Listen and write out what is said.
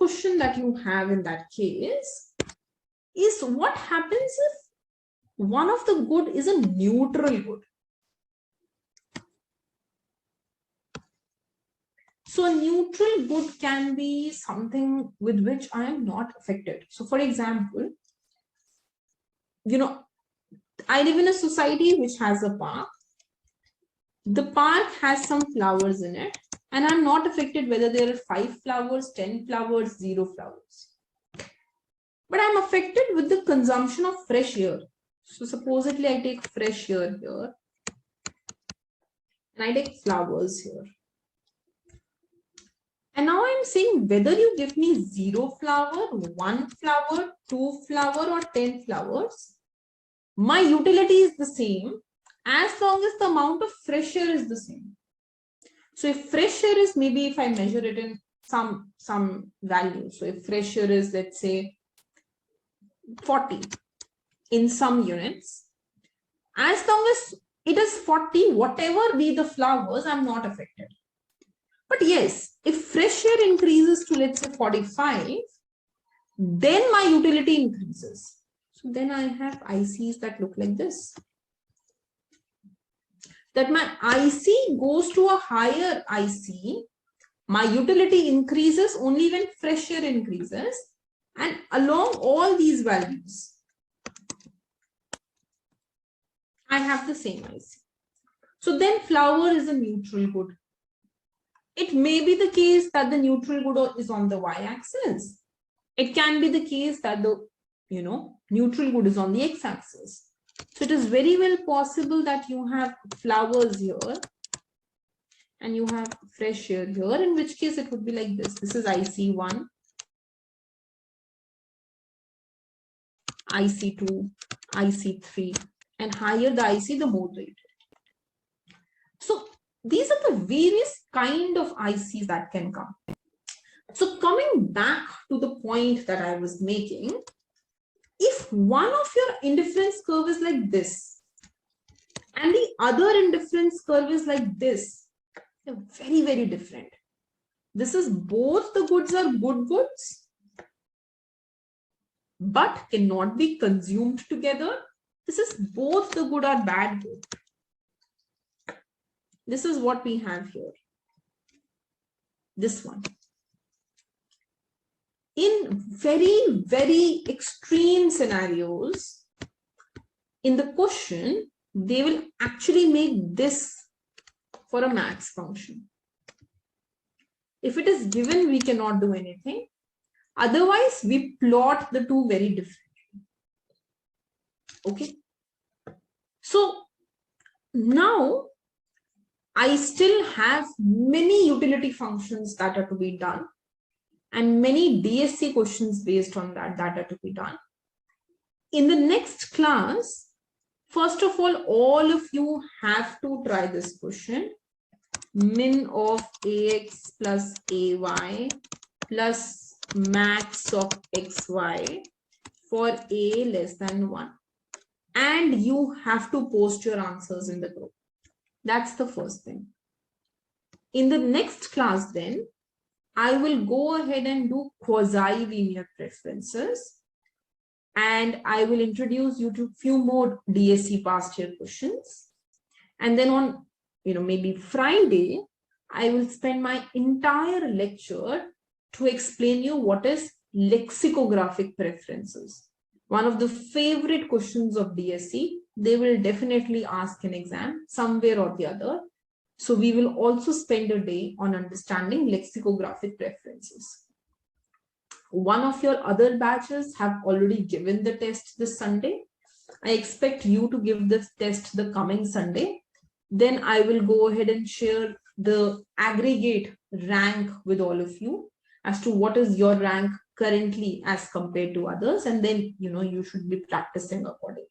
question that you have in that case is what happens if one of the good is a neutral good. So a neutral good can be something with which I am not affected. So for example, I live in a society which has a park. The park has some flowers in it, and I'm not affected whether there are 5 flowers, 10 flowers, 0 flowers. But I'm affected with the consumption of fresh air. So supposedly I take fresh air here, and I take flowers here. And now I'm saying whether you give me 0 flower, 1 flower, 2 flower, or 10 flowers, my utility is the same as long as the amount of fresh air is the same. So if fresh air is, maybe if I measure it in some value, so if fresh air is, let's say 40 in some units, as long as it is 40, whatever be the flowers, I'm not affected. But yes, if fresh air increases to, let's say 45, then my utility increases. So then I have ICs that look like this. That my IC goes to a higher IC, my utility increases only when fresh air increases, and along all these values, I have the same IC. So then flower is a neutral good. It may be the case that the neutral good is on the y-axis. It can be the case that the neutral good is on the x-axis. So it is very well possible that you have flowers here and you have fresh air here, in which case it would be like this. This is IC1, IC2, IC3, and higher the IC, the more the utility. So these are the various kind of ICs that can come. So coming back to the point that I was making, if one of your indifference curve is like this and the other indifference curve is like this, they're very, very different. This is both the goods are good goods, but cannot be consumed together. This is both the good are bad good. This is what we have here. This one. In very, very extreme scenarios, in the question, they will actually make this for a max function. If it is given, we cannot do anything. Otherwise, we plot the two very differently. Okay. So now I still have many utility functions that are to be done, and many DSC questions based on that are to be done. In the next class, first of all of you have to try this question. Min of AX plus AY plus max of XY for A less than 1. And you have to post your answers in the group. That's the first thing. In the next class then, I will go ahead and do quasi-linear preferences, and I will introduce you to few more DSC past year questions. And then on, maybe Friday, I will spend my entire lecture to explain you what is lexicographic preferences. One of the favorite questions of DSC, they will definitely ask an exam somewhere or the other. So we will also spend a day on understanding lexicographic preferences. One of your other batches have already given the test this Sunday. I expect you to give this test the coming Sunday. Then I will go ahead and share the aggregate rank with all of you as to what is your rank currently as compared to others. And then, you should be practicing accordingly.